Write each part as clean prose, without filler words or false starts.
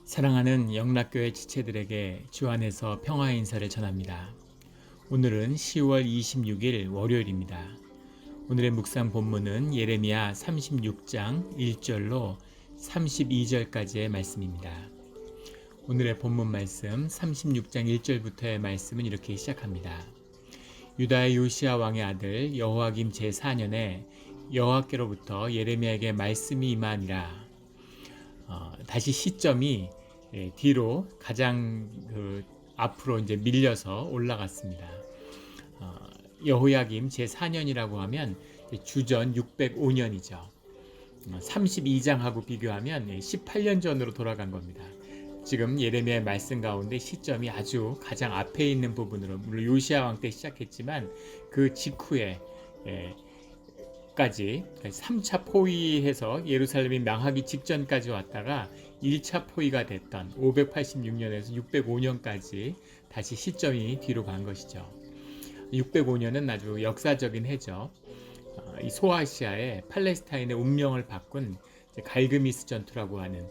사랑하는 영락교회 지체들에게 주 안에서 평화의 인사를 전합니다. 오늘은 10월 26일 월요일입니다. 오늘의 묵상 본문은 예레미야 36장 1절로 32절까지의 말씀입니다. 오늘의 본문 말씀 36장 1절부터의 말씀은 이렇게 시작합니다. 유다의 요시야 왕의 아들 여호야김 제4년에 여호와께로부터 예레미야에게 말씀이 임하니라. 다시 시점이 뒤로 가장 앞으로 이제 밀려서 올라갔습니다. 여호야김 제4년이라고 하면 주전 605년이죠. 32장하고 비교하면 18년 전으로 돌아간 겁니다. 지금 예레미야의 말씀 가운데 시점이 아주 가장 앞에 있는 부분으로, 물론 요시야 왕 때 시작했지만 그 직후에 까지 3차 포위해서 예루살렘이 망하기 직전까지 왔다가 1차 포위가 됐던 586년에서 605년까지 다시 시점이 뒤로 간 것이죠. 605년은 아주 역사적인 해죠. 이 소아시아에 팔레스타인의 운명을 바꾼 갈그미스 전투라고 하는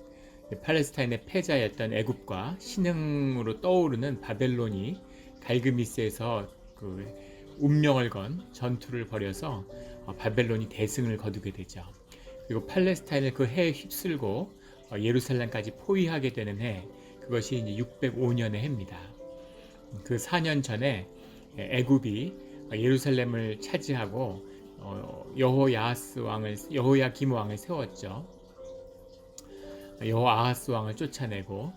팔레스타인의 패자였던 애굽과 신흥으로 떠오르는 바벨론이 갈그미스에서 운명을 건 전투를 벌여서 바벨론이 대승을 거두게 되죠. 그리고 팔레스타인을 그 해에 휩쓸고 예루살렘까지 포위하게 되는 해, 그것이 이제 605년의 해입니다. 그 4년 전에 애굽이 예루살렘을 차지하고 여호야김 왕을 세웠죠. 여호아하스 왕을 쫓아내고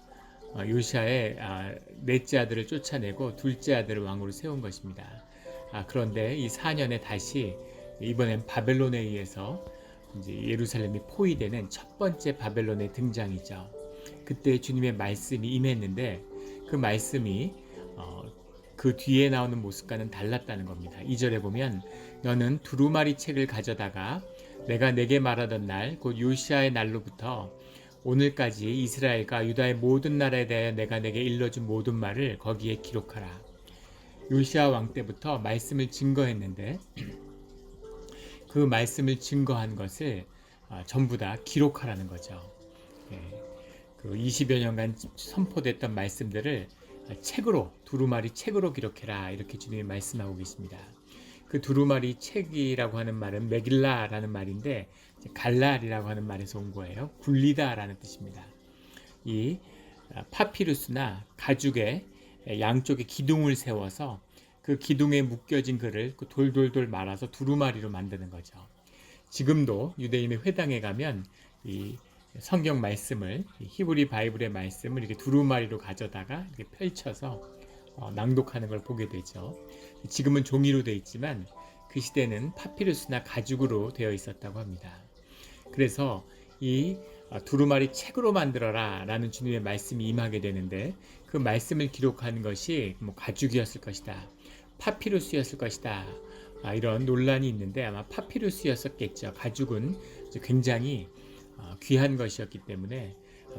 요시야의 넷째 아들을 쫓아내고 둘째 아들을 왕으로 세운 것입니다. 그런데 이 4년에 다시 이번엔 바벨론에 의해서 이제 예루살렘이 포위되는 첫 번째 바벨론의 등장이죠. 그때 주님의 말씀이 임했는데 그 말씀이 그 뒤에 나오는 모습과는 달랐다는 겁니다. 2절에 보면 너는 두루마리 책을 가져다가 내가 내게 말하던 날 곧 요시야의 날로부터 오늘까지 이스라엘과 유다의 모든 나라에 대하여 내가 내게 일러준 모든 말을 거기에 기록하라. 요시야 왕 때부터 말씀을 증거했는데 그 말씀을 증거한 것을 전부 다 기록하라는 거죠. 그 20여 년간 선포됐던 말씀들을 책으로, 두루마리 책으로 기록해라, 이렇게 주님이 말씀하고 계십니다. 그 두루마리 책이라고 하는 말은 메길라라는 말인데 갈랄이라고 하는 말에서 온 거예요. 굴리다라는 뜻입니다. 이 파피루스나 가죽의 양쪽에 기둥을 세워서 그 기둥에 묶여진 글을 돌돌돌 말아서 두루마리로 만드는 거죠. 지금도 유대인의 회당에 가면 이 성경 말씀을, 히브리 바이블의 말씀을 이렇게 두루마리로 가져다가 이렇게 펼쳐서 낭독하는 걸 보게 되죠. 지금은 종이로 되어 있지만 그 시대는 파피루스나 가죽으로 되어 있었다고 합니다. 그래서 이 두루마리 책으로 만들어라 라는 주님의 말씀이 임하게 되는데 그 말씀을 기록하는 것이 가죽이었을 것이다, 파피루스였을 것이다, 이런 논란이 있는데 아마 파피루스였었겠죠. 가죽은 굉장히 귀한 것이었기 때문에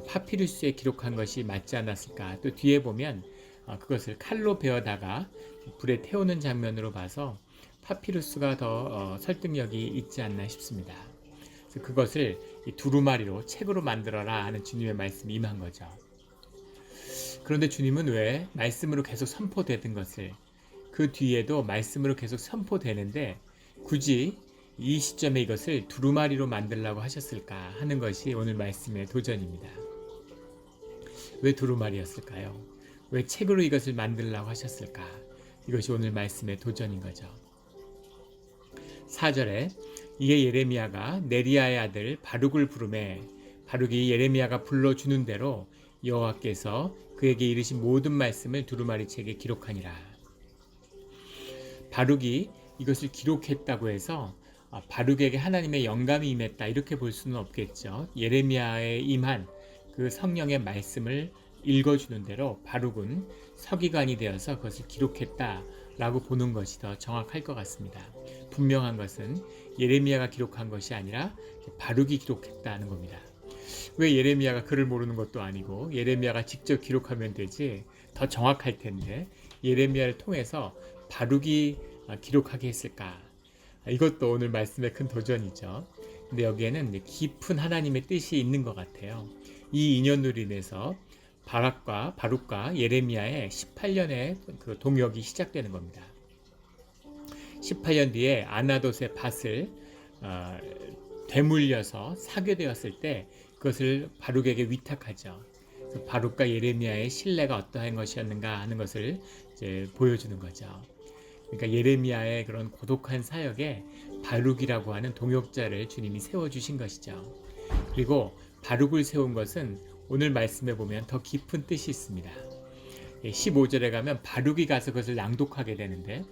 파피루스에 기록한 것이 맞지 않았을까. 또 뒤에 보면 그것을 칼로 베어다가 불에 태우는 장면으로 봐서 파피루스가 더 설득력이 있지 않나 싶습니다. 그래서 그것을 두루마리로 책으로 만들어라 하는 주님의 말씀이 임한 거죠. 그런데 주님은 왜 말씀으로 계속 선포되던 것을 그 뒤에도 말씀으로 계속 선포되는데 굳이 이 시점에 이것을 두루마리로 만들라고 하셨을까 하는 것이 오늘 말씀의 도전입니다. 왜 두루마리였을까요? 왜 책으로 이것을 만들라고 하셨을까? 이것이 오늘 말씀의 도전인 거죠. 4절에 이에 예레미야가 네리야의 아들 바룩을 부르매 바룩이 예레미야가 불러주는 대로 여호와께서 그에게 이르신 모든 말씀을 두루마리 책에 기록하니라. 바룩이 이것을 기록했다고 해서 바룩에게 하나님의 영감이 임했다 이렇게 볼 수는 없겠죠. 예레미야에 임한 그 성령의 말씀을 읽어주는 대로 바룩은 서기관이 되어서 그것을 기록했다라고 보는 것이 더 정확할 것 같습니다. 분명한 것은 예레미야가 기록한 것이 아니라 바룩이 기록했다는 겁니다. 왜 예레미야가 글을 모르는 것도 아니고 예레미야가 직접 기록하면 되지 더 정확할 텐데 예레미야를 통해서 바룩이 기록하게 했을까? 이것도 오늘 말씀의 큰 도전이죠. 근데 여기에는 깊은 하나님의 뜻이 있는 것 같아요. 이 인연으로 인해서 바룩과 예레미야의 18년의 그 동역이 시작되는 겁니다. 18년 뒤에 아나돗의 밭을 되물려서 사괴되었을 때 그것을 바룩에게 위탁하죠. 바룩과 예레미야의 신뢰가 어떠한 것이었는가 하는 것을 이제 보여주는 거죠. 그러니까 예레미야의 그런 고독한 사역에 바룩이라고 하는 동역자를 주님이 세워주신 것이죠. 그리고 바룩을 세운 것은 오늘 말씀에 보면 더 깊은 뜻이 있습니다. 15절에 가면 바룩이 가서 그것을 낭독하게 되는데,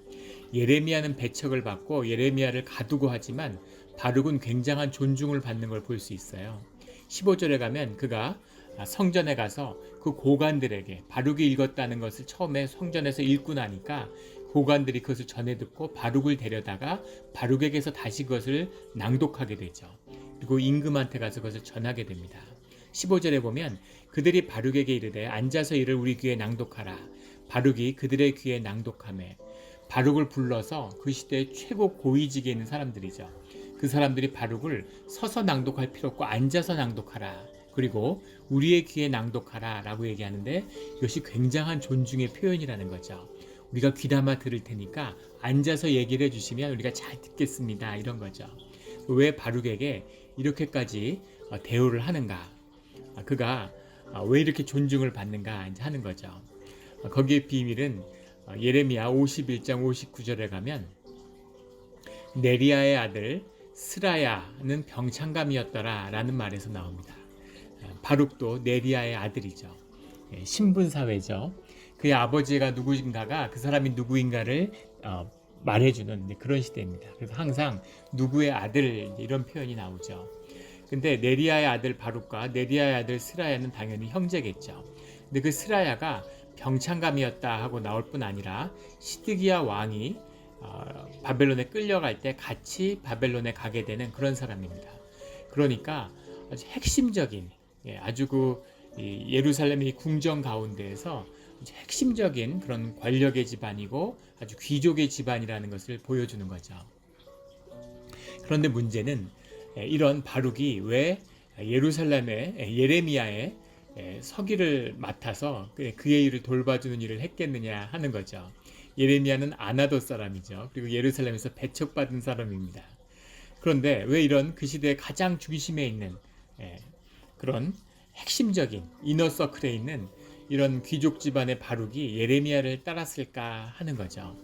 예레미야는 배척을 받고 예레미야를 가두고 하지만 바룩은 굉장한 존중을 받는 걸 볼 수 있어요. 15절에 가면 그가 성전에 가서 그 고관들에게 바룩이 읽었다는 것을 처음에 성전에서 읽고 나니까 고관들이 그것을 전해 듣고 바룩을 데려다가 바룩에게서 다시 그것을 낭독하게 되죠. 그리고 임금한테 가서 그것을 전하게 됩니다. 15절에 보면 그들이 바룩에게 이르되 앉아서 이를 우리 귀에 낭독하라. 바룩이 그들의 귀에 낭독하매, 바룩을 불러서 그 시대의 최고 고위직에 있는 사람들이죠. 그 사람들이 바룩을 서서 낭독할 필요 없고 앉아서 낭독하라. 그리고 우리의 귀에 낭독하라 라고 얘기하는데, 이것이 굉장한 존중의 표현이라는 거죠. 우리가 귀담아 들을 테니까 앉아서 얘기를 해주시면 우리가 잘 듣겠습니다, 이런 거죠. 왜 바룩에게 이렇게까지 대우를 하는가, 그가 왜 이렇게 존중을 받는가 하는 거죠. 거기에 비밀은 예레미야 51장 59절에 가면 네리야의 아들 스라야는 병창감이었더라 라는 말에서 나옵니다. 바룩도 네리야의 아들이죠. 신분사회죠. 그의 아버지가 누구인가가 그 사람이 누구인가를 말해주는 그런 시대입니다. 그래서 항상 누구의 아들 이런 표현이 나오죠. 근데 네리야의 아들 바룩과 네리야의 아들 스라야는 당연히 형제겠죠. 근데 그 스라야가 병창감이었다 하고 나올 뿐 아니라 시드기야 왕이 바벨론에 끌려갈 때 같이 바벨론에 가게 되는 그런 사람입니다. 그러니까 아주 핵심적인, 아주 그 예루살렘의 궁정 가운데에서 핵심적인 그런 권력의 집안이고 아주 귀족의 집안이라는 것을 보여주는 거죠. 그런데 문제는 이런 바룩이 왜 예루살렘의 예레미야의 서기를 맡아서 그의 일을 돌봐주는 일을 했겠느냐 하는 거죠. 예레미야는 아나돗 사람이죠. 그리고 예루살렘에서 배척받은 사람입니다. 그런데 왜 이런 그 시대의 가장 중심에 있는 그런 핵심적인 이너서클에 있는 이런 귀족 집안의 바룩이 예레미야를 따랐을까 하는 거죠.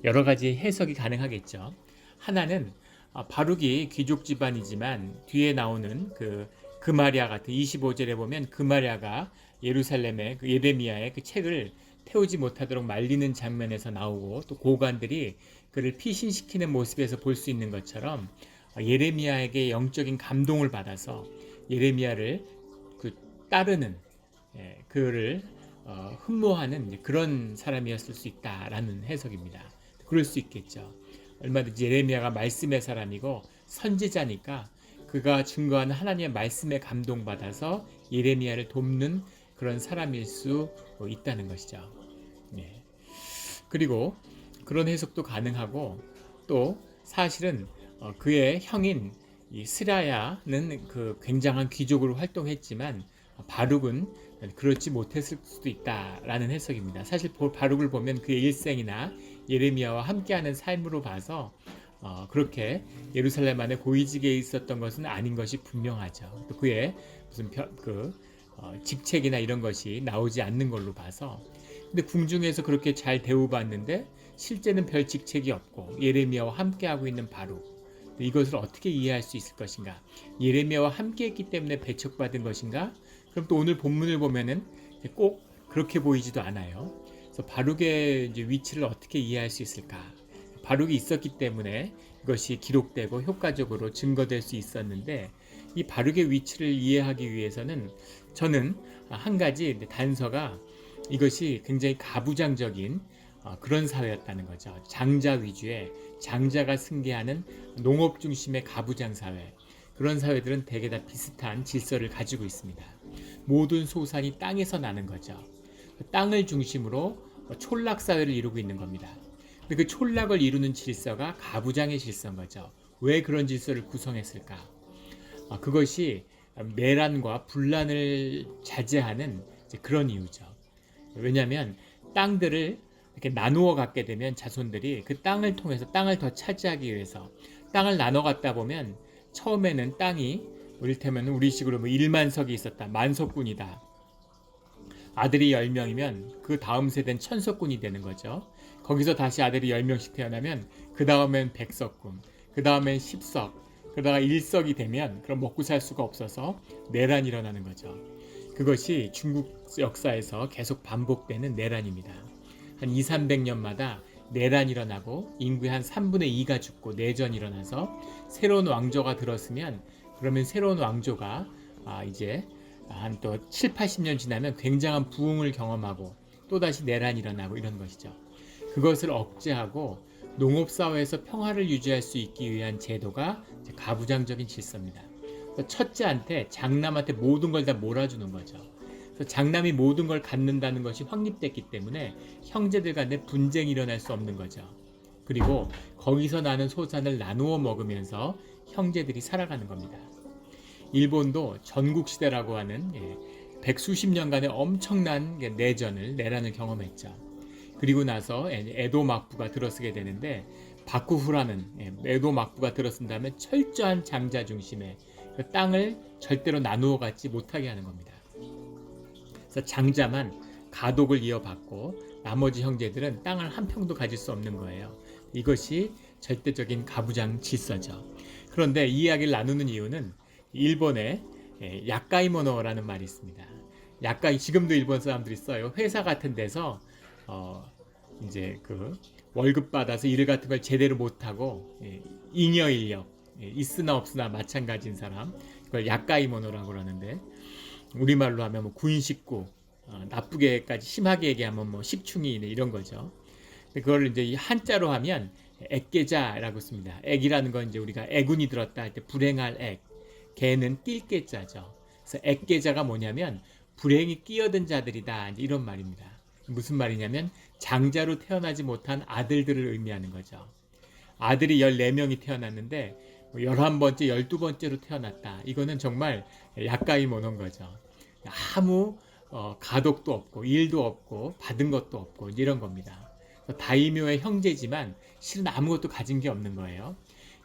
여러 가지 해석이 가능하겠죠. 하나는 바룩이 귀족 집안이지만 뒤에 나오는 그 그마랴 같은 25절에 보면 그마랴가 예루살렘의 그 예레미야의 그 책을 태우지 못하도록 말리는 장면에서 나오고, 또 고관들이 그를 피신시키는 모습에서 볼 수 있는 것처럼 예레미야에게 영적인 감동을 받아서 예레미야를 따르는, 그를 흠모하는 그런 사람이었을 수 있다라는 해석입니다. 그럴 수 있겠죠. 얼마든지 예레미야가 말씀의 사람이고 선지자니까 그가 증거하는 하나님의 말씀에 감동받아서 예레미야를 돕는 그런 사람일 수 있다는 것이죠. 그리고 그런 해석도 가능하고, 또 사실은 그의 형인 이 스라야는 그 굉장한 귀족으로 활동했지만 바룩은 그렇지 못했을 수도 있다라는 해석입니다. 사실 바룩을 보면 그의 일생이나 예레미야와 함께하는 삶으로 봐서 그렇게 예루살렘 안에 고위직에 있었던 것은 아닌 것이 분명하죠. 또 그의 무슨 직책이나 이런 것이 나오지 않는 걸로 봐서, 근데 궁중에서 그렇게 잘 대우받는데 실제는 별 직책이 없고 예레미야와 함께하고 있는 바룩, 이것을 어떻게 이해할 수 있을 것인가? 예레미야와 함께했기 때문에 배척받은 것인가? 그럼 또 오늘 본문을 보면은 꼭 그렇게 보이지도 않아요. 그래서 바룩의 이제 위치를 어떻게 이해할 수 있을까? 바룩이 있었기 때문에 이것이 기록되고 효과적으로 증거될 수 있었는데, 이 바룩의 위치를 이해하기 위해서는 저는 한 가지 단서가, 이것이 굉장히 가부장적인 그런 사회였다는 거죠. 장자 위주의, 장자가 승계하는 농업 중심의 가부장 사회, 그런 사회들은 대개 다 비슷한 질서를 가지고 있습니다. 모든 소산이 땅에서 나는 거죠. 땅을 중심으로 촌락 사회를 이루고 있는 겁니다. 근데 그 촌락을 이루는 질서가 가부장의 질서인 거죠. 왜 그런 질서를 구성했을까? 그것이 내란과 분란을 자제하는 이제 그런 이유죠. 왜냐하면 땅들을 이렇게 나누어 갖게 되면 자손들이 그 땅을 통해서 땅을 더 차지하기 위해서 땅을 나눠 갖다 보면 처음에는 땅이 이를테면 우리식으로 뭐 1만석이 있었다. 만석군이다. 아들이 10명이면 그 다음 세대는 천석군이 되는 거죠. 거기서 다시 아들이 10명씩 태어나면 그 다음엔 100석군, 그 다음엔 10석, 그러다가 1석이 되면 그럼 먹고 살 수가 없어서 내란이 일어나는 거죠. 그것이 중국 역사에서 계속 반복되는 내란입니다. 한 200~300년마다 내란이 일어나고 인구의 한 3분의 2가 죽고 내전이 일어나서 새로운 왕조가 들었으면 그러면 새로운 왕조가 이제 한 또 7~80년 지나면 굉장한 부흥을 경험하고 또다시 내란이 일어나고 이런 것이죠. 그것을 억제하고 농업사회에서 평화를 유지할 수 있기 위한 제도가 가부장적인 질서입니다. 첫째한테 장남한테 모든 걸 다 몰아주는 거죠. 그래서 장남이 모든 걸 갖는다는 것이 확립됐기 때문에 형제들 간에 분쟁이 일어날 수 없는 거죠. 그리고 거기서 나는 소산을 나누어 먹으면서 형제들이 살아가는 겁니다. 일본도 전국시대라고 하는 백수십 년간의 엄청난 내란을 경험했죠. 그리고 나서 에도 막부가 들어서게 되는데 바쿠후라는 에도 막부가 들어선 다음에 철저한 장자 중심의 그 땅을 절대로 나누어 갖지 못하게 하는 겁니다. 그래서 장자만 가독을 이어받고 나머지 형제들은 땅을 한 평도 가질 수 없는 거예요. 이것이 절대적인 가부장 질서죠. 그런데 이 이야기를 나누는 이유는 일본에 야카이모노라는 말이 있습니다. 야카이 지금도 일본 사람들이 써요. 회사 같은 데서 이제 그 월급 받아서 일 같은 걸 제대로 못하고 잉여 인력 있으나 없으나 마찬가지인 사람 그걸 야카이모노라고 그러는데 우리말로 하면 뭐 군식구 나쁘게까지 심하게 얘기하면 뭐 식충이네 이런 거죠. 그걸 이제 한자로 하면 액계자라고 씁니다. 액이라는 건 이제 우리가 애군이 들었다 할 때 불행할 액, 개는 낄게자죠. 그래서 액계자가 뭐냐면 불행이 끼어든 자들이다 이런 말입니다. 무슨 말이냐면 장자로 태어나지 못한 아들들을 의미하는 거죠. 아들이 14명이 태어났는데 11번째, 12번째로 태어났다. 이거는 정말 야까이 모노인 거죠. 아무 가독도 없고 일도 없고 받은 것도 없고 이런 겁니다. 다이묘의 형제지만 실은 아무것도 가진 게 없는 거예요.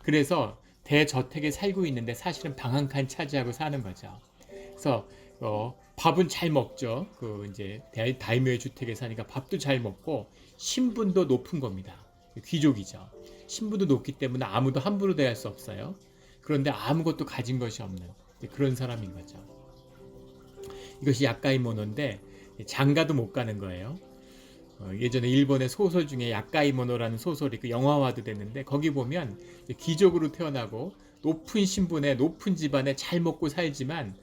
그래서 대저택에 살고 있는데 사실은 방 한 칸 차지하고 사는 거죠. 그래서 밥은 잘 먹죠. 그 이제 다이묘의 주택에 사니까 밥도 잘 먹고 신분도 높은 겁니다. 귀족이죠. 신분도 높기 때문에 아무도 함부로 대할 수 없어요. 그런데 아무것도 가진 것이 없는 그런 사람인 거죠. 이것이 야카이모노인데 장가도 못 가는 거예요. 예전에 일본의 소설 중에 야카이모노라는 소설이 그 영화화도 됐는데 거기 보면 귀족으로 태어나고 높은 신분에 높은 집안에 잘 먹고 살지만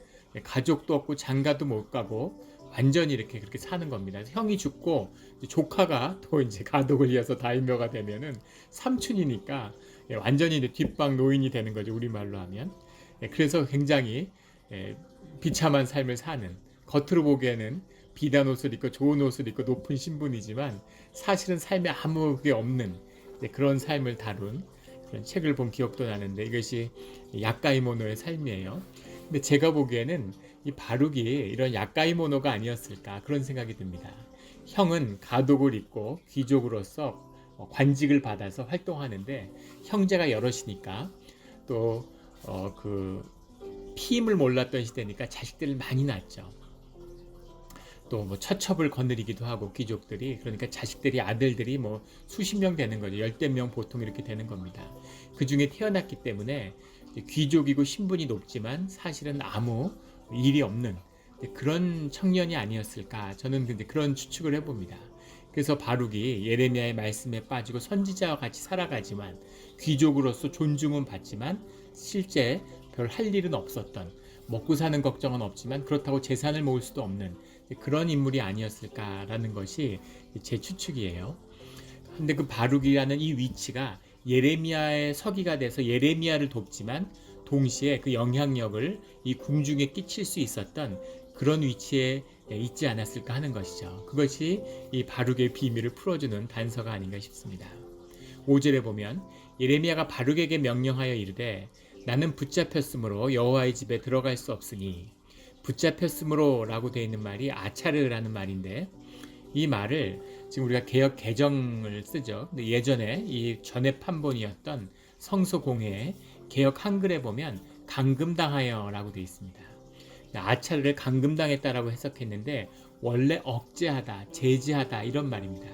가족도 없고 장가도 못 가고 완전히 이렇게 그렇게 사는 겁니다. 형이 죽고 조카가 또 이제 가독을 이어서 다이묘가 되면은 삼촌이니까 완전히 이제 뒷방 노인이 되는 거죠. 우리말로 하면. 그래서 굉장히 비참한 삶을 사는 겉으로 보기에는 비단 옷을 입고 좋은 옷을 입고 높은 신분이지만 사실은 삶에 아무 게 없는 그런 삶을 다룬 그런 책을 본 기억도 나는데 이것이 야카이모노의 삶이에요. 근데 제가 보기에는 이 바룩이 이런 야카이모노가 아니었을까 그런 생각이 듭니다. 형은 가독을 입고 귀족으로서 관직을 받아서 활동하는데 형제가 여럿이니까 또 그 피임을 몰랐던 시대니까 자식들을 많이 낳았죠. 또 뭐 처첩을 거느리기도 하고 귀족들이 그러니까 자식들이 아들들이 뭐 수십 명 되는 거죠. 10명 보통 이렇게 되는 겁니다. 그 중에 태어났기 때문에 귀족이고 신분이 높지만 사실은 아무 일이 없는 그런 청년이 아니었을까 저는 근데 그런 추측을 해봅니다. 그래서 바룩이 예레미야의 말씀에 빠지고 선지자와 같이 살아가지만 귀족으로서 존중은 받지만 실제 별 할 일은 없었던 먹고 사는 걱정은 없지만 그렇다고 재산을 모을 수도 없는 그런 인물이 아니었을까라는 것이 제 추측이에요. 근데 그 바룩이라는 이 위치가 예레미야의 서기가 돼서 예레미야를 돕지만 동시에 그 영향력을 이 궁중에 끼칠 수 있었던 그런 위치에 있지 않았을까 하는 것이죠. 그것이 이 바룩의 비밀을 풀어주는 단서가 아닌가 싶습니다. 5절에 보면 예레미야가 바룩에게 명령하여 이르되 나는 붙잡혔으므로 여호와의 집에 들어갈 수 없으니 붙잡혔으므로라고 되어 있는 말이 아차르라는 말인데, 이 말을 지금 우리가 개역 개정을 쓰죠. 근데 예전에 이 전에 판본이었던 성서공회의 개역 한글에 보면 감금당하여라고 되어 있습니다. 아차르를 감금당했다라고 해석했는데 원래 억제하다, 제지하다 이런 말입니다.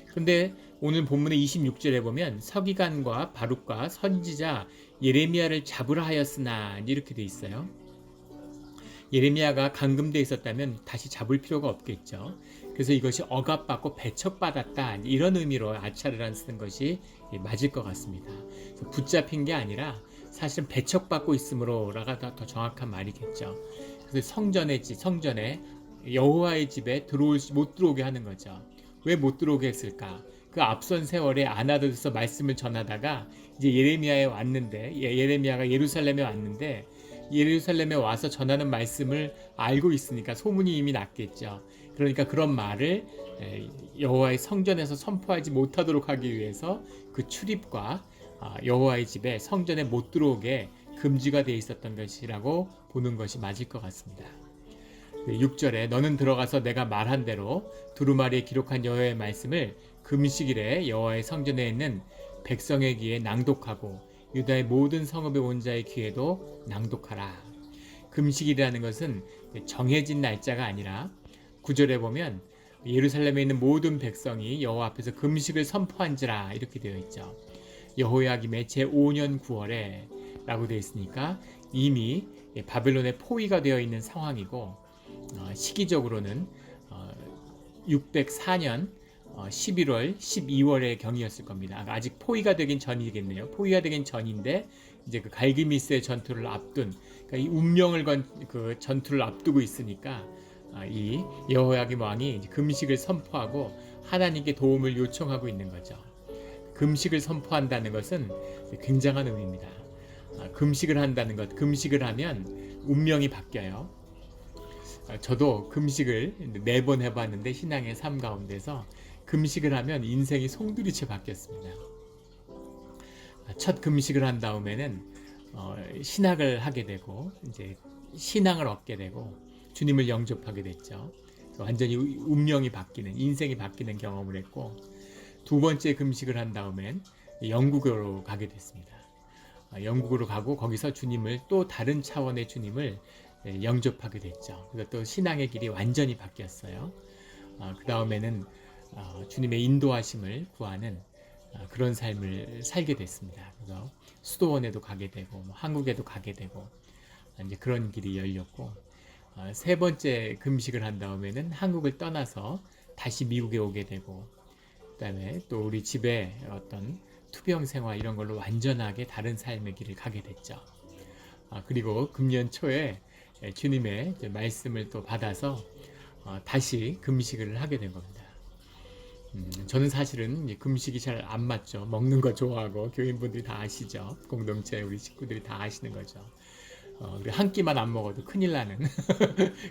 그런데 오늘 본문의 26절에 보면 서기관과 바룩과 선지자 예레미야를 잡으라 하였으나 이렇게 돼 있어요. 예레미야가 감금돼 있었다면 다시 잡을 필요가 없겠죠. 그래서 이것이 억압받고 배척받았다 이런 의미로 아차르란 쓰는 것이 맞을 것 같습니다. 붙잡힌 게 아니라 사실은 배척받고 있으므로라가 더 정확한 말이겠죠. 그래서 성전에 여호와의 집에 못 들어오게 하는 거죠. 왜 못 들어오게 했을까? 그 앞선 세월에 아나도에서 말씀을 전하다가 이제 예레미야가 예루살렘에 왔는데 예루살렘에 와서 전하는 말씀을 알고 있으니까 소문이 이미 났겠죠. 그러니까 그런 말을 여호와의 성전에서 선포하지 못하도록 하기 위해서 그 출입과 여호와의 집에 성전에 못 들어오게 금지가 되어 있었던 것이라고 보는 것이 맞을 것 같습니다. 6절에 너는 들어가서 내가 말한 대로 두루마리에 기록한 여호와의 말씀을 금식일에 여호와의 성전에 있는 백성의 귀에 낭독하고 유다의 모든 성읍에 온 자의 귀에도 낭독하라. 금식이라는 것은 정해진 날짜가 아니라 9절에 보면 예루살렘에 있는 모든 백성이 여호와 앞에서 금식을 선포한지라 이렇게 되어 있죠. 여호야김의 제5년 9월에 라고 되어 있으니까 이미 바벨론의 포위가 되어 있는 상황이고 시기적으로는 604년 11월, 12월의 경이었을 겁니다. 아직 포위가 되긴 전이겠네요. 포위가 되긴 전인데 이제 그 갈기미스의 전투를 앞둔, 그러니까 이 운명을 건 그 전투를 앞두고 있으니까 이 여호야김 왕이 금식을 선포하고 하나님께 도움을 요청하고 있는 거죠. 금식을 선포한다는 것은 굉장한 의미입니다. 금식을 한다는 것, 금식을 하면 운명이 바뀌어요. 저도 금식을 4번 해봤는데 신앙의 삶 가운데서 금식을 하면 인생이 송두리째 바뀌었습니다. 첫 금식을 한 다음에는 신학을 하게 되고 이제 신앙을 얻게 되고 주님을 영접하게 됐죠. 완전히 운명이 바뀌는, 인생이 바뀌는 경험을 했고, 두 번째 금식을 한 다음엔 영국으로 가게 됐습니다. 영국으로 가고 거기서 주님을 또 다른 차원의 주님을 영접하게 됐죠. 그래서 또 신앙의 길이 완전히 바뀌었어요. 그 다음에는 주님의 인도하심을 구하는 그런 삶을 살게 됐습니다. 그래서 수도원에도 가게 되고 한국에도 가게 되고 이제 그런 길이 열렸고, 세 번째 금식을 한 다음에는 한국을 떠나서 다시 미국에 오게 되고, 그다음에 또 우리 집에 어떤 투병 생활 이런 걸로 완전하게 다른 삶의 길을 가게 됐죠. 그리고 금년 초에 주님의 말씀을 또 받아서 다시 금식을 하게 된 겁니다. 저는 사실은 금식이 잘 안 맞죠. 먹는 거 좋아하고 교인분들이 다 아시죠. 공동체 우리 식구들이 다 아시는 거죠. 한 끼만 안 먹어도 큰일 나는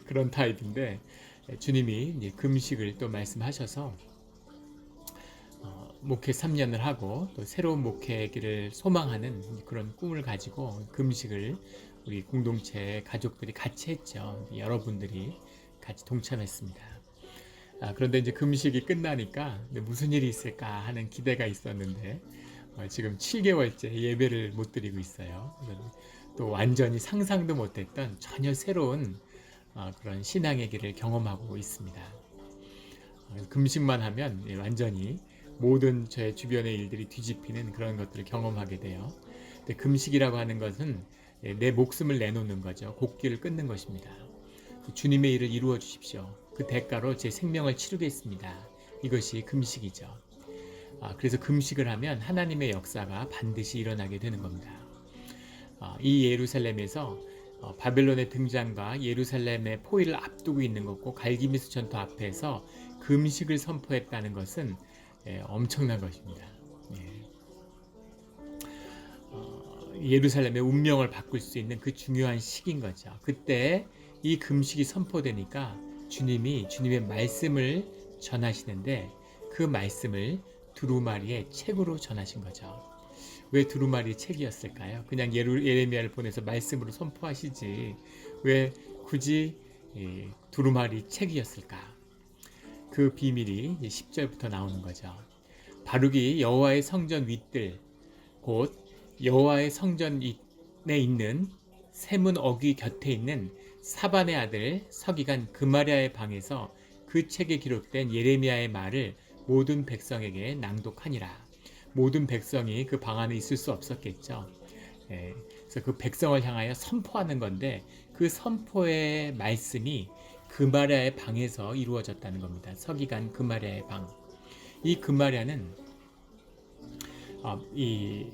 그런 타입인데 주님이 이제 금식을 또 말씀하셔서 목회 3년을 하고 또 새로운 목회의 길을 소망하는 그런 꿈을 가지고 금식을 우리 공동체 가족들이 같이 했죠. 여러분들이 같이 동참했습니다. 그런데 이제 금식이 끝나니까 무슨 일이 있을까 하는 기대가 있었는데 지금 7개월째 예배를 못 드리고 있어요. 또 완전히 상상도 못했던 전혀 새로운 그런 신앙의 길을 경험하고 있습니다. 금식만 하면 완전히 모든 제 주변의 일들이 뒤집히는 그런 것들을 경험하게 돼요. 근데 금식이라고 하는 것은 내 목숨을 내놓는 거죠. 곡기를 끊는 것입니다. 주님의 일을 이루어 주십시오. 그 대가로 제 생명을 치르겠습니다. 이것이 금식이죠. 그래서 금식을 하면 하나님의 역사가 반드시 일어나게 되는 겁니다. 이 예루살렘에서 바벨론의 등장과 예루살렘의 포위를 앞두고 있는 것고 갈기미스 전투 앞에서 금식을 선포했다는 것은 엄청난 것입니다. 예루살렘의 운명을 바꿀 수 있는 그 중요한 시기인 거죠. 그때 이 금식이 선포되니까 주님이 주님의 말씀을 전하시는데 그 말씀을 두루마리의 책으로 전하신 거죠. 왜 두루마리 책이었을까요? 그냥 예레미야를 보내서 말씀으로 선포하시지 왜 굳이 두루마리 책이었을까? 그 비밀이 10절부터 나오는 거죠. 바룩이 여호와의 성전 윗들 곧 여호와의 성전에 있는 세문 어귀 곁에 있는 사반의 아들 서기관 그마랴의 방에서 그 책에 기록된 예레미야의 말을 모든 백성에게 낭독하니라. 모든 백성이 그 방 안에 있을 수 없었겠죠. 그래서 그 백성을 향하여 선포하는 건데 그 선포의 말씀이 그마랴의 방에서 이루어졌다는 겁니다. 서기관 그마랴의 방. 이 그마랴는 이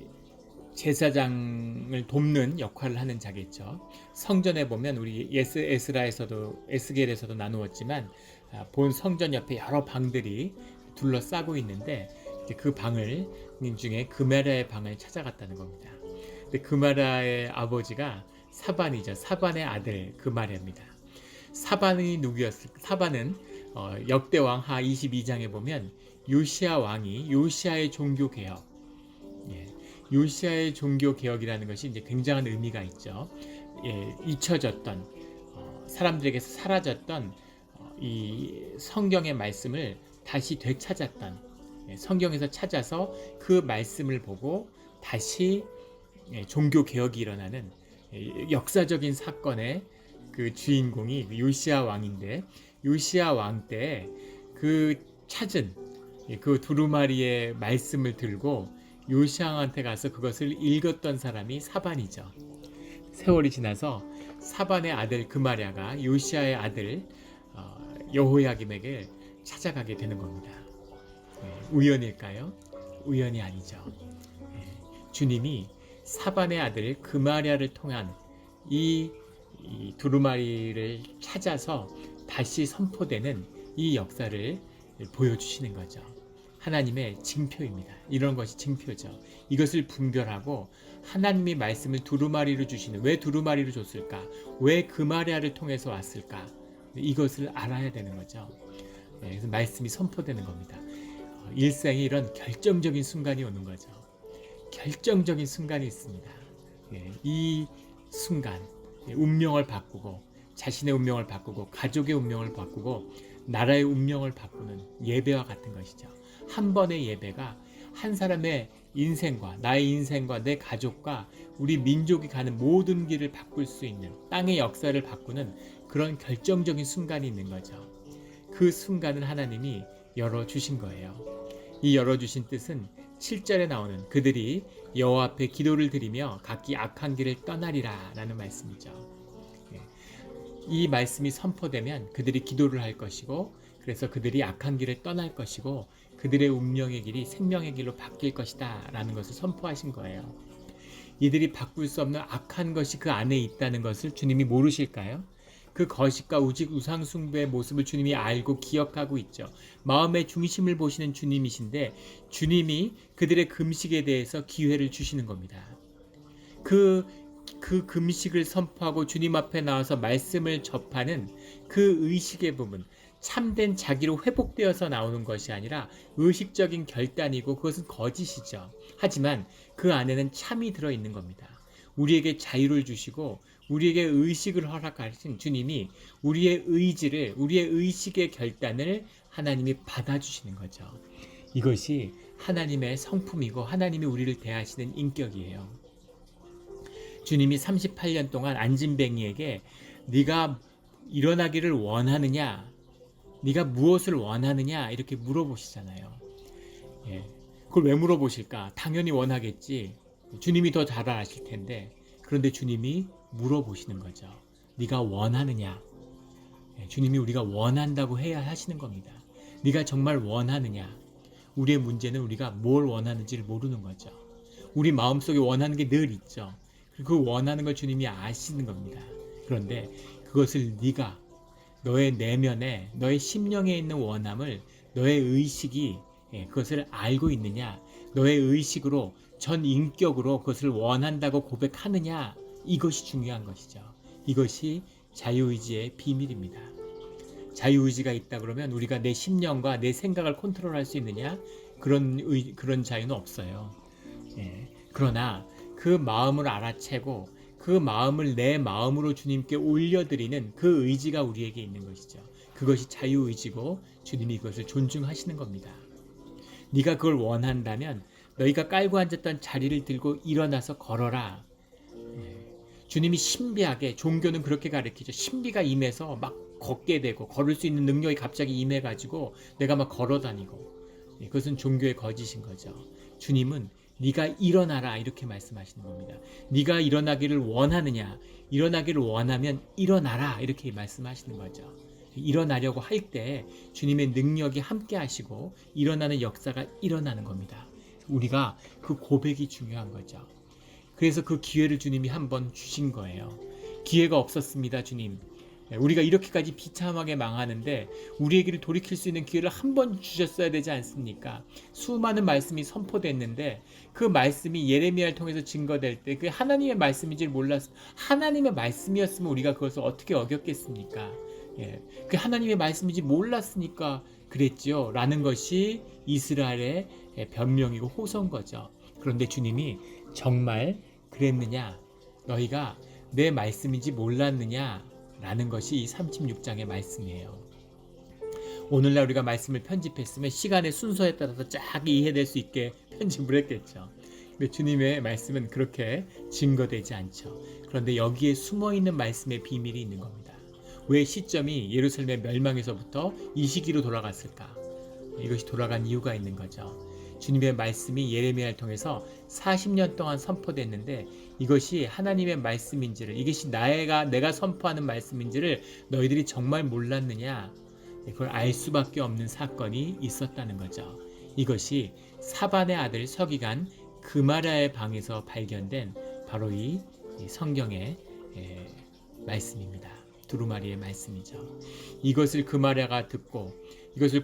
제사장을 돕는 역할을 하는 자겠죠. 성전에 보면 우리 에스겔에서도 나누었지만 본 성전 옆에 여러 방들이 둘러싸고 있는데 그 방을 중에 그마랴의 방을 찾아갔다는 겁니다. 근데 그마랴의 아버지가 사반이죠. 사반의 아들 그마랴입니다. 사반이 누구였을까? 사반은 역대왕 하 22장에 보면 요시야 왕이 요시야의 종교개혁, 요시야의 종교개혁이라는 것이 이제 굉장한 의미가 있죠. 잊혀졌던 사람들에게서 사라졌던 이 성경의 말씀을 다시 되찾았던, 성경에서 찾아서 그 말씀을 보고 다시 종교개혁이 일어나는 역사적인 사건의 그 주인공이 요시야 왕인데, 요시야 왕 때 그 찾은 그 두루마리의 말씀을 들고 요시야 왕한테 가서 그것을 읽었던 사람이 사반이죠. 세월이 지나서 사반의 아들 그마랴가 요시야의 아들 여호야김에게 찾아가게 되는 겁니다. 우연일까요? 우연이 아니죠. 주님이 사반의 아들 그마랴를 통한 이 두루마리를 찾아서 다시 선포되는 이 역사를 보여주시는 거죠. 하나님의 징표입니다. 이런 것이 징표죠. 이것을 분별하고 하나님이 말씀을 두루마리로 주시는, 왜 두루마리로 줬을까? 왜 그마랴를 통해서 왔을까? 이것을 알아야 되는 거죠. 그래서 말씀이 선포되는 겁니다. 일생에 이런 결정적인 순간이 오는 거죠. 결정적인 순간이 있습니다. 이 순간 운명을 바꾸고, 자신의 운명을 바꾸고, 가족의 운명을 바꾸고, 나라의 운명을 바꾸는 예배와 같은 것이죠. 한 번의 예배가 한 사람의 인생과 나의 인생과 내 가족과 우리 민족이 가는 모든 길을 바꿀 수 있는, 땅의 역사를 바꾸는 그런 결정적인 순간이 있는 거죠. 그 순간은 하나님이 열어주신 거예요. 이 열어주신 뜻은 7절에 나오는 그들이 여호와 앞에 기도를 드리며 각기 악한 길을 떠나리라 라는 말씀이죠. 이 말씀이 선포되면 그들이 기도를 할 것이고, 그래서 그들이 악한 길을 떠날 것이고 그들의 운명의 길이 생명의 길로 바뀔 것이다 라는 것을 선포하신 거예요. 이들이 바꿀 수 없는 악한 것이 그 안에 있다는 것을 주님이 모르실까요? 그 거식과 우상 숭배의 모습을 주님이 알고 기억하고 있죠. 마음의 중심을 보시는 주님이신데 주님이 그들의 금식에 대해서 기회를 주시는 겁니다. 그 금식을 선포하고 주님 앞에 나와서 말씀을 접하는 그 의식의 부분, 참된 자기로 회복되어서 나오는 것이 아니라 의식적인 결단이고 그것은 거짓이죠. 하지만 그 안에는 참이 들어있는 겁니다. 우리에게 자유를 주시고 우리에게 의식을 허락하신 주님이 우리의 의지를, 우리의 의식의 결단을 하나님이 받아주시는 거죠. 이것이 하나님의 성품이고 하나님이 우리를 대하시는 인격이에요. 주님이 38년 동안 안진뱅이에게 네가 일어나기를 원하느냐, 네가 무엇을 원하느냐 이렇게 물어보시잖아요. 그걸 왜 물어보실까? 당연히 원하겠지. 주님이 더 잘 아실 텐데. 그런데 주님이 물어보시는 거죠. 네가 원하느냐? 주님이 우리가 원한다고 해야 하시는 겁니다. 네가 정말 원하느냐? 우리의 문제는 우리가 뭘 원하는지를 모르는 거죠. 우리 마음속에 원하는 게 늘 있죠. 그 원하는 걸 주님이 아시는 겁니다. 그런데 그것을 네가 너의 내면에, 너의 심령에 있는 원함을 너의 의식이 그것을 알고 있느냐, 너의 의식으로 전 인격으로 그것을 원한다고 고백하느냐, 이것이 중요한 것이죠. 이것이 자유의지의 비밀입니다. 자유의지가 있다 그러면 우리가 내 심령과 내 생각을 컨트롤할 수 있느냐, 그런 자유는 없어요. 그러나 그 마음을 알아채고 그 그 마음을 내 마음으로 주님께 올려드리는 그 의지가 우리에게 있는 것이죠. 그것이 자유의지고 주님이 그것을 존중하시는 겁니다. 네가 그걸 원한다면 너희가 깔고 앉았던 자리를 들고 일어나서 걸어라. 주님이 신비하게, 종교는 그렇게 가르치죠. 신비가 임해서 막 걷게 되고 걸을 수 있는 능력이 갑자기 임해가지고 내가 막 걸어다니고, 그것은 종교의 거짓인 거죠. 주님은 네가 일어나라 이렇게 말씀하시는 겁니다. 네가 일어나기를 원하느냐, 일어나기를 원하면 일어나라 이렇게 말씀하시는 거죠. 일어나려고 할 때 주님의 능력이 함께 하시고 일어나는 역사가 일어나는 겁니다. 우리가 그 고백이 중요한 거죠. 그래서 그 기회를 주님이 한번 주신 거예요. 기회가 없었습니다, 주님. 우리가 이렇게까지 비참하게 망하는데 우리에게 돌이킬 수 있는 기회를 한 번 주셨어야 되지 않습니까? 수많은 말씀이 선포됐는데 그 말씀이 예레미야를 통해서 증거될 때 그게 하나님의 말씀인지를 몰랐어. 하나님의 말씀이었으면 우리가 그것을 어떻게 어겼겠습니까? 그 하나님의 말씀인지 몰랐으니까 그랬지요 라는 것이 이스라엘의 변명이고 호소인 거죠. 그런데 주님이 정말 그랬느냐, 너희가 내 말씀인지 몰랐느냐 라는 것이 이 36장의 말씀이에요. 오늘날 우리가 말씀을 편집했으면 시간의 순서에 따라서 쫙 이해될 수 있게 편집을 했겠죠. 근데 주님의 말씀은 그렇게 증거되지 않죠. 그런데 여기에 숨어있는 말씀의 비밀이 있는 겁니다. 왜 시점이 예루살렘의 멸망에서부터 이 시기로 돌아갔을까? 이것이 돌아간 이유가 있는 거죠. 주님의 말씀이 예레미야를 통해서 40년 동안 선포됐는데 이것이 하나님의 말씀인지를, 이것이 내가 선포하는 말씀인지를 너희들이 정말 몰랐느냐, 그걸 알 수밖에 없는 사건이 있었다는 거죠. 이것이 사반의 아들 서기관 그마랴의 방에서 발견된 바로 이 성경의 말씀입니다. 두루마리의 말씀이죠. 이것을 그마랴가 듣고 이것을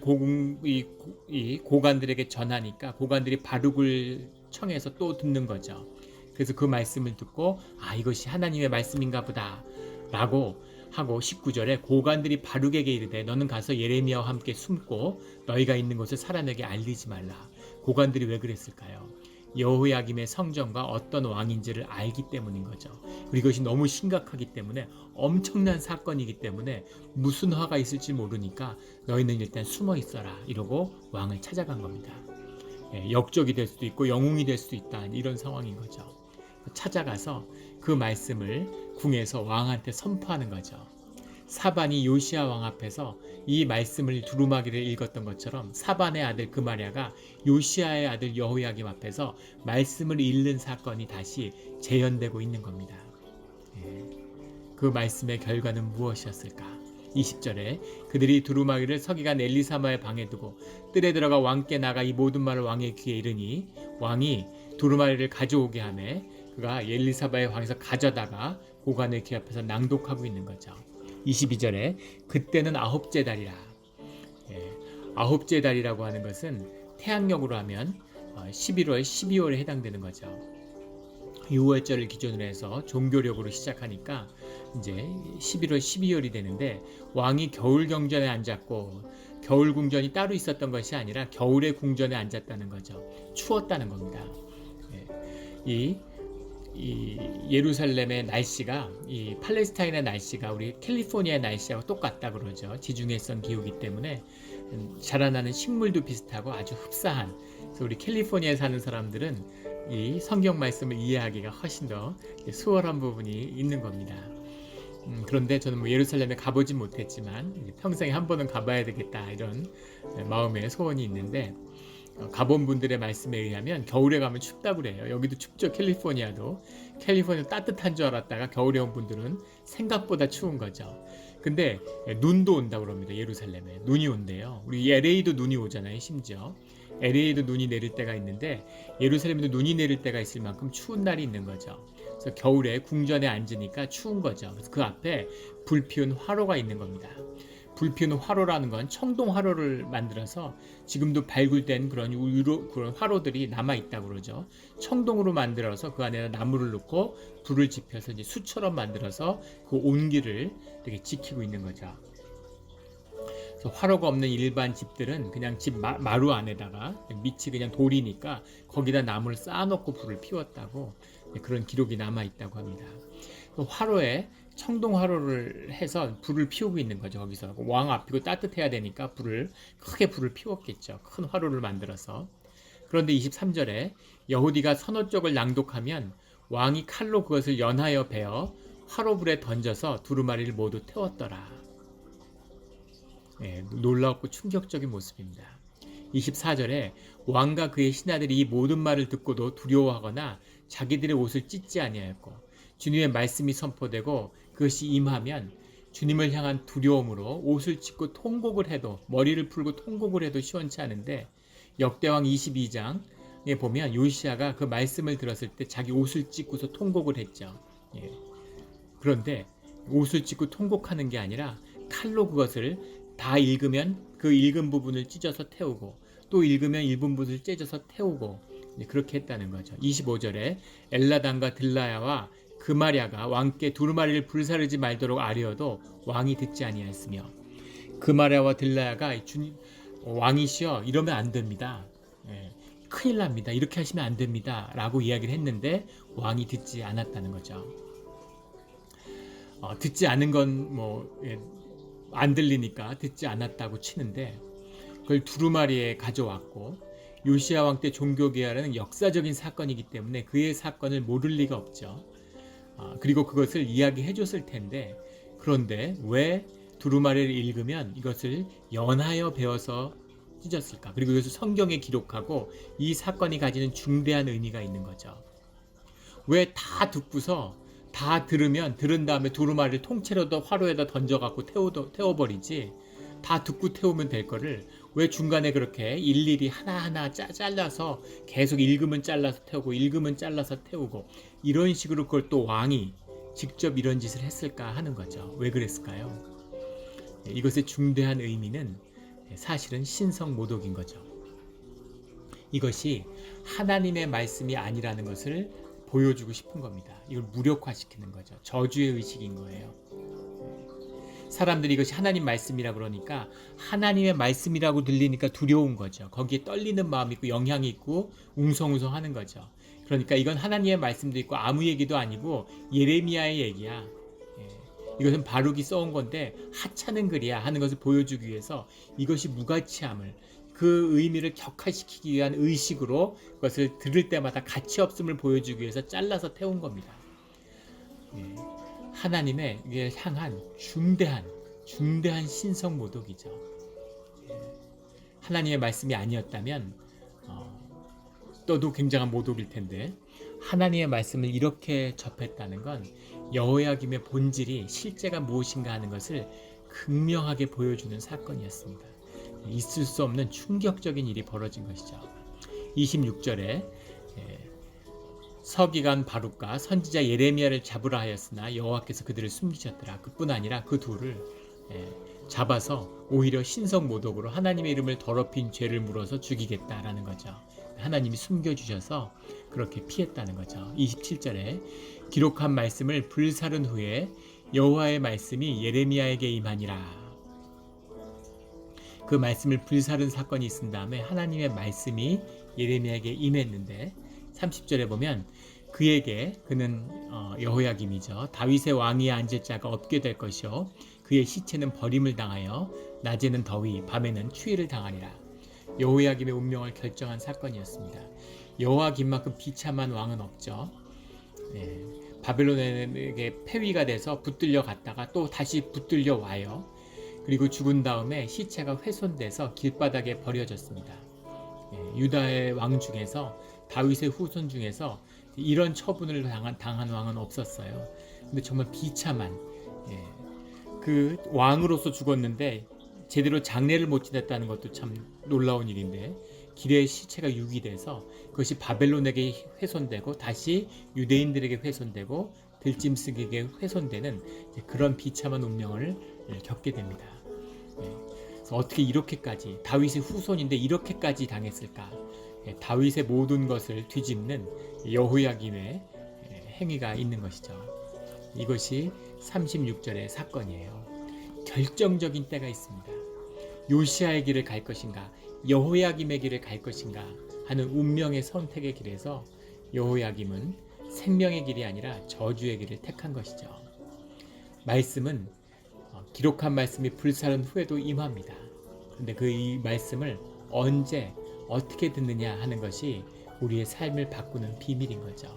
고관들에게 전하니까 고관들이 바룩을 청해서 또 듣는 거죠. 그래서 그 말씀을 듣고 이것이 하나님의 말씀인가 보다 라고 하고 19절에 고관들이 바룩에게 이르되 너는 가서 예레미야와 함께 숨고 너희가 있는 곳을 사람에게 알리지 말라. 고관들이 왜 그랬을까요? 여호야김의 성전과 어떤 왕인지를 알기 때문인 거죠. 그리고 이것이 너무 심각하기 때문에, 엄청난 사건이기 때문에 무슨 화가 있을지 모르니까 너희는 일단 숨어 있어라 이러고 왕을 찾아간 겁니다. 역적이 될 수도 있고 영웅이 될 수도 있다, 이런 상황인 거죠. 찾아가서 그 말씀을 궁에서 왕한테 선포하는 거죠. 사반이 요시야 왕 앞에서 이 말씀을 두루마기를 읽었던 것처럼 사반의 아들 그마랴가 요시야의 아들 여호야김 앞에서 말씀을 읽는 사건이 다시 재현되고 있는 겁니다. 그 말씀의 결과는 무엇이었을까? 20절에 그들이 두루마기를 서기관 엘리사마의 방에 두고 뜰에 들어가 왕께 나가 이 모든 말을 왕의 귀에 이르니 왕이 두루마기를 가져오게 하매 그가 엘리사마의 방에서 가져다가 고관의 귀 앞에서 낭독하고 있는 거죠. 22절에 그때는 아홉째 달이라. 아홉째 달이라고 하는 것은 태양력으로 하면 11월, 12월에 해당되는 거죠. 6월절을 기준으로 해서 종교력으로 시작하니까 이제 11월, 12월이 되는데 왕이 겨울 경전에 앉았고 겨울 궁전이 따로 있었던 것이 아니라 겨울의 궁전에 앉았다는 거죠. 추웠다는 겁니다. 이 예루살렘의 날씨가 이 팔레스타인의 날씨가 우리 캘리포니아의 날씨하고 똑같다 그러죠. 지중해성 기후이기 때문에 자라나는 식물도 비슷하고 아주 흡사한, 그래서 우리 캘리포니아에 사는 사람들은 이 성경 말씀을 이해하기가 훨씬 더 수월한 부분이 있는 겁니다. 그런데 저는 예루살렘에 가보진 못했지만 평생에 한 번은 가봐야 되겠다 이런 마음의 소원이 있는데, 가본 분들의 말씀에 의하면 겨울에 가면 춥다고 그래요. 여기도 춥죠. 캘리포니아도 따뜻한 줄 알았다가 겨울에 온 분들은 생각보다 추운 거죠. 근데 눈도 온다고 그럽니다. 예루살렘에 눈이 온대요. 우리 LA도 눈이 오잖아요. 심지어 LA도 눈이 내릴 때가 있는데 예루살렘에도 눈이 내릴 때가 있을 만큼 추운 날이 있는 거죠. 그래서 겨울에 궁전에 앉으니까 추운 거죠. 그래서 그 앞에 불 피운 화로가 있는 겁니다. 불 피우는 화로라는 건 청동 화로를 만들어서 지금도 발굴된 그런 화로들이 남아있다고 그러죠. 청동으로 만들어서 그 안에다 나무를 넣고 불을 지펴서 이제 수처럼 만들어서 그 온기를 되게 지키고 있는 거죠. 그래서 화로가 없는 일반 집들은 그냥 집 마루 안에다가 밑이 그냥 돌이니까 거기다 나무를 쌓아놓고 불을 피웠다고. 그런 기록이 남아 있다고 합니다. 화로에 청동 화로를 해서 불을 피우고 있는 거죠. 거기서 왕 앞이고 따뜻해야 되니까 크게 불을 피웠겠죠. 큰 화로를 만들어서. 그런데 23절에 여후디가 선호 쪽을 낭독하면 왕이 칼로 그것을 연하여 베어 화로불에 던져서 두루마리를 모두 태웠더라. 놀랍고 충격적인 모습입니다. 24절에 왕과 그의 신하들이 이 모든 말을 듣고도 두려워하거나 자기들의 옷을 찢지 아니하였고 주님의 말씀이 선포되고 그것이 임하면 주님을 향한 두려움으로 옷을 찢고 통곡을 해도 머리를 풀고 통곡을 해도 시원치 않은데 역대왕 22장에 보면 요시야가 그 말씀을 들었을 때 자기 옷을 찢고서 통곡을 했죠. 그런데 옷을 찢고 통곡하는 게 아니라 칼로 그것을 다 읽으면 그 읽은 부분을 찢어서 태우고 또 읽으면 읽은 부분을 찢어서 태우고 그렇게 했다는 거죠. 25절에 엘라단과 들라야와 그마랴가 왕께 두루마리를 불사르지 말도록 아뢰어도 왕이 듣지 아니하였으며 그마랴와 들라야가 왕이시여 이러면 안 됩니다. 큰일 납니다. 이렇게 하시면 안 됩니다. 라고 이야기를 했는데 왕이 듣지 않았다는 거죠. 듣지 않은 건 안 들리니까 듣지 않았다고 치는데 그걸 두루마리에 가져왔고 요시야 왕 때 종교개혁은 역사적인 사건이기 때문에 그의 사건을 모를 리가 없죠. 그리고 그것을 이야기해 줬을 텐데 그런데 왜 두루마리를 읽으면 이것을 연하여 베어서 찢었을까? 그리고 이것을 성경에 기록하고 이 사건이 가지는 중대한 의미가 있는 거죠. 왜 다 듣고서 다 들은 다음에 두루마리를 통째로 화로에다 던져갖고 태워버리지 다 듣고 태우면 될 거를 왜 중간에 그렇게 일일이 하나하나 잘라서 계속 읽으면 잘라서 태우고 읽으면 잘라서 태우고 이런 식으로 그걸 또 왕이 직접 이런 짓을 했을까 하는 거죠. 왜 그랬을까요? 이것의 중대한 의미는 사실은 신성모독인 거죠. 이것이 하나님의 말씀이 아니라는 것을 보여주고 싶은 겁니다. 이걸 무력화시키는 거죠. 저주의 의식인 거예요. 사람들이 이것이 하나님 말씀이라 그러니까 하나님의 말씀이라고 들리니까 두려운 거죠. 거기에 떨리는 마음이 있고 영향이 있고 웅성웅성 하는 거죠. 그러니까 이건 하나님의 말씀도 있고 아무 얘기도 아니고 예레미야의 얘기야. 이것은 바룩이 써온 건데 하찮은 글이야 하는 것을 보여주기 위해서 이것이 무가치함을 그 의미를 격화시키기 위한 의식으로 그것을 들을 때마다 가치 없음을 보여주기 위해서 잘라서 태운 겁니다. 하나님의 향한 중대한 신성 모독이죠. 하나님의 말씀이 아니었다면 또도 굉장한 모독일 텐데 하나님의 말씀을 이렇게 접했다는 건 여호야김의 본질이 실제가 무엇인가 하는 것을 극명하게 보여주는 사건이었습니다. 있을 수 없는 충격적인 일이 벌어진 것이죠. 26절에 서기관 바룩과 선지자 예레미야를 잡으라 하였으나 여호와께서 그들을 숨기셨더라. 그뿐 아니라 그 둘을 잡아서 오히려 신성 모독으로 하나님의 이름을 더럽힌 죄를 물어서 죽이겠다라는 거죠. 하나님이 숨겨주셔서 그렇게 피했다는 거죠. 27절에 기록한 말씀을 불사른 후에 여호와의 말씀이 예레미야에게 임하니라. 그 말씀을 불사른 사건이 있은 다음에 하나님의 말씀이 예레미야에게 임했는데 30절에 보면 그는 여호야김이죠. 다윗의 왕위에 앉을 자가 없게 될 것이요 그의 시체는 버림을 당하여 낮에는 더위 밤에는 추위를 당하리라. 여호야김의 운명을 결정한 사건이었습니다. 여호야김만큼 비참한 왕은 없죠. 바벨론에게 폐위가 돼서 붙들려 갔다가 또 다시 붙들려 와요. 그리고 죽은 다음에 시체가 훼손돼서 길바닥에 버려졌습니다. 유다의 왕 중에서 다윗의 후손 중에서 이런 처분을 당한 왕은 없었어요. 근데 정말 비참한 그 왕으로서 죽었는데 제대로 장례를 못 지냈다는 것도 참 놀라운 일인데 길에 시체가 유기돼서 그것이 바벨론에게 훼손되고 다시 유대인들에게 훼손되고 들짐승에게 훼손되는 그런 비참한 운명을 겪게 됩니다. 그래서 어떻게 이렇게까지 다윗의 후손인데 이렇게까지 당했을까? 다윗의 모든 것을 뒤집는 여호야김의 행위가 있는 것이죠. 이것이 36절의 사건이에요. 결정적인 때가 있습니다. 요시아의 길을 갈 것인가 여호야김의 길을 갈 것인가 하는 운명의 선택의 길에서 여호야김은 생명의 길이 아니라 저주의 길을 택한 것이죠. 말씀은 기록한 말씀이 불사른 후에도 임합니다. 그런데 그 이 말씀을 언제 어떻게 듣느냐 하는 것이 우리의 삶을 바꾸는 비밀인 거죠.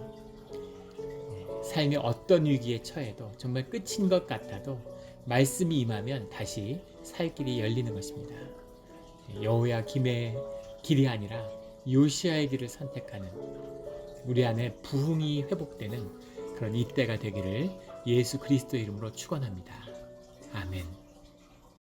삶이 어떤 위기에 처해도 정말 끝인 것 같아도 말씀이 임하면 다시 살 길이 열리는 것입니다. 여호야김의 길이 아니라 요시야의 길을 선택하는 우리 안에 부흥이 회복되는 그런 이때가 되기를 예수 그리스도의 이름으로 축원합니다. 아멘.